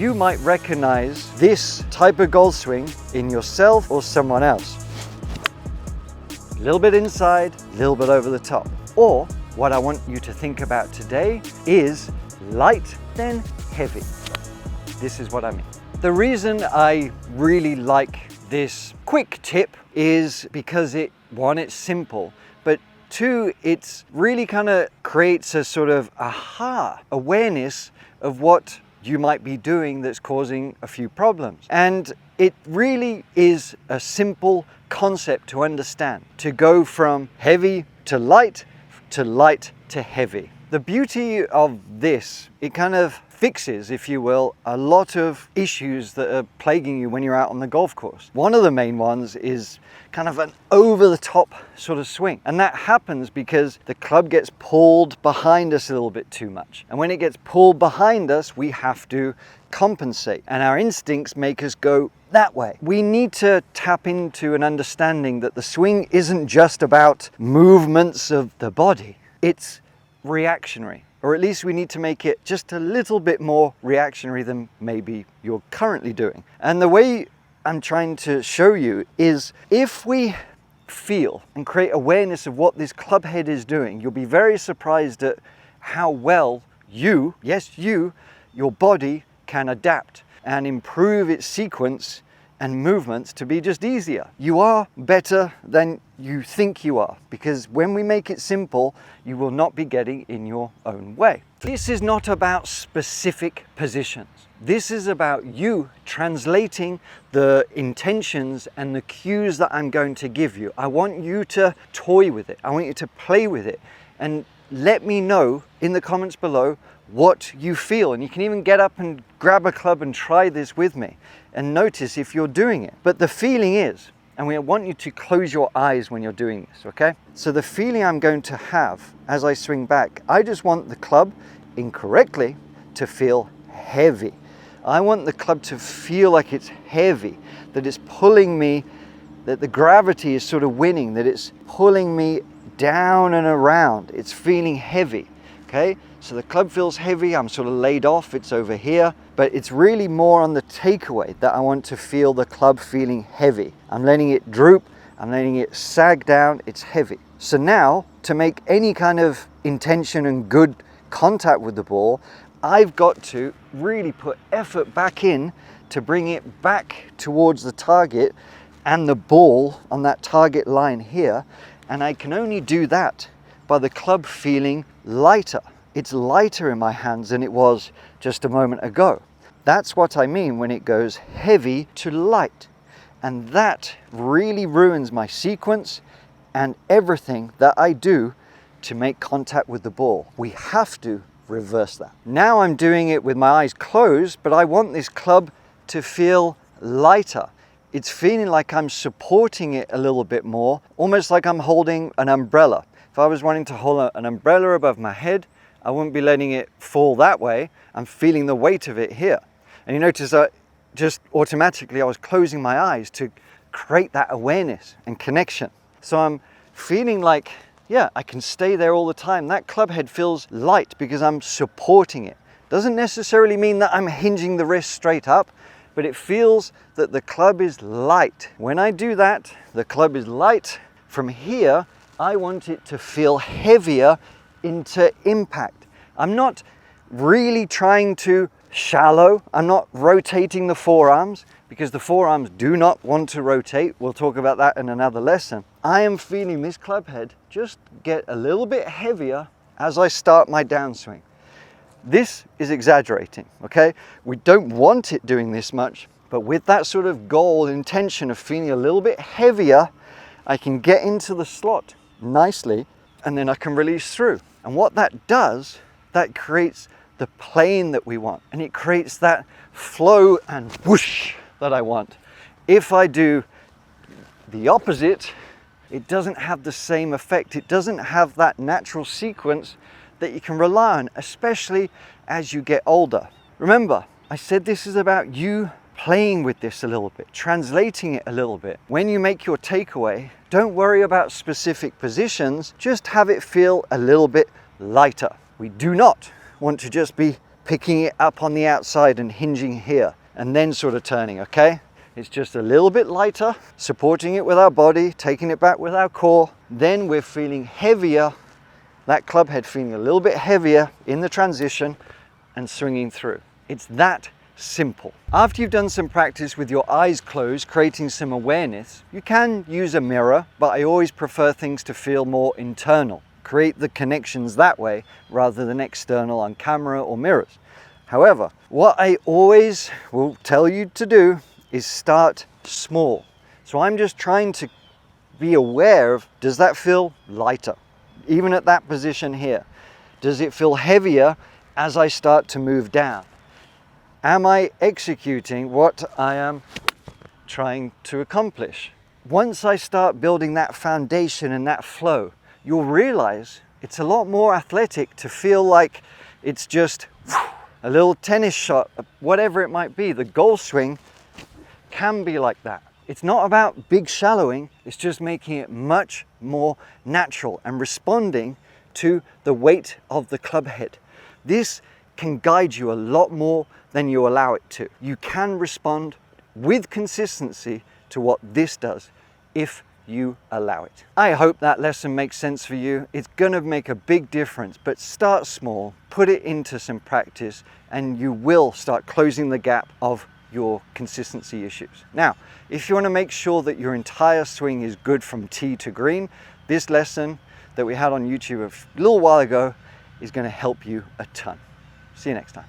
you might recognize this type of golf swing in yourself or someone else. A little bit inside, a little bit over the top. Or what I want you to think about today is light then heavy. This is what I mean. The reason I really like this quick tip is because one, it's simple, but two, it's really kind of creates a sort of awareness of what you might be doing that's causing a few problems. And it really is a simple concept to understand, to go from heavy to light to heavy. The beauty of this, it kind of fixes, if you will, a lot of issues that are plaguing you when you're out on the golf course. One of the main ones is kind of an over-the-top sort of swing. And that happens because the club gets pulled behind us a little bit too much. And when it gets pulled behind us, we have to compensate. And our instincts make us go that way. We need to tap into an understanding that the swing isn't just about movements of the body. It's reactionary. Or at least we need to make it just a little bit more reactionary than maybe you're currently doing. And the way I'm trying to show you is if we feel and create awareness of what this club head is doing, you'll be very surprised at how well your body can adapt and improve its sequence and movements to be just easier. You are better than you think you are, because when we make it simple, you will not be getting in your own way. This is not about specific positions. This is about you translating the intentions and the cues that I'm going to give you. I want you to toy with it. I want you to play with it and let me know in the comments below what you feel. And you can even get up and grab a club and try this with me and notice if you're doing it. But the feeling is, and we want you to close your eyes when you're doing this, okay? So the feeling I'm going to have as I swing back, I just want the club incorrectly to feel heavy. I want the club to feel like it's heavy, that it's pulling me, that the gravity is sort of winning, that it's pulling me down and around. It's feeling heavy, okay? So the club feels heavy, I'm sort of laid off, it's over here, but it's really more on the takeaway that I want to feel the club feeling heavy. I'm letting it droop, I'm letting it sag down, it's heavy. So now, to make any kind of intention and good contact with the ball, I've got to really put effort back in to bring it back towards the target and the ball on that target line here. And I can only do that by the club feeling lighter. It's lighter in my hands than it was just a moment ago. That's what I mean when it goes heavy to light. And that really ruins my sequence and everything that I do to make contact with the ball. We have to reverse that. Now I'm doing it with my eyes closed, but I want this club to feel lighter. It's feeling like I'm supporting it a little bit more, almost like I'm holding an umbrella. If I was wanting to hold an umbrella above my head, I wouldn't be letting it fall that way. I'm feeling the weight of it here. And you notice that just automatically I was closing my eyes to create that awareness and connection. So I'm feeling like, yeah, I can stay there all the time. That club head feels light because I'm supporting it. Doesn't necessarily mean that I'm hinging the wrist straight up, but it feels that the club is light. When I do that, the club is light. From here, I want it to feel heavier into impact. I'm not really trying to shallow. I'm not rotating the forearms because the forearms do not want to rotate. We'll talk about that in another lesson. I am feeling this club head just get a little bit heavier as I start my downswing. This is exaggerating, okay? We don't want it doing this much, but with that sort of goal intention of feeling a little bit heavier, I can get into the slot nicely and then I can release through. And what that does, that creates the plane that we want, and it creates that flow and whoosh that I want. If I do the opposite, it doesn't have the same effect. It doesn't have that natural sequence that you can rely on, especially as you get older. Remember, I said this is about you playing with this a little bit, translating it a little bit. When you make your takeaway, don't worry about specific positions, just have it feel a little bit lighter. We do not want to just be picking it up on the outside and hinging here, and then sort of turning, okay? It's just a little bit lighter, supporting it with our body, taking it back with our core. Then we're feeling heavier, that club head feeling a little bit heavier in the transition and swinging through. It's that simple. After you've done some practice with your eyes closed, creating some awareness, you can use a mirror, but I always prefer things to feel more internal. Create the connections that way rather than external on camera or mirrors. However, what I always will tell you to do is start small. So I'm just trying to be aware of, does that feel lighter? Even at that position here. Does it feel heavier as I start to move down? Am I executing what I am trying to accomplish? Once I start building that foundation and that flow, you'll realize it's a lot more athletic to feel like it's just a little tennis shot, whatever it might be. The goal swing can be like that. It's not about big shallowing, it's just making it much more natural and responding to the weight of the club head. This can guide you a lot more than you allow it to. You can respond with consistency to what this does if you allow it. I hope that lesson makes sense for you. It's gonna make a big difference, but start small, put it into some practice, and you will start closing the gap of your consistency issues. Now, if you want to make sure that your entire swing is good from tee to green, this lesson that we had on YouTube a little while ago is going to help you a ton. See you next time.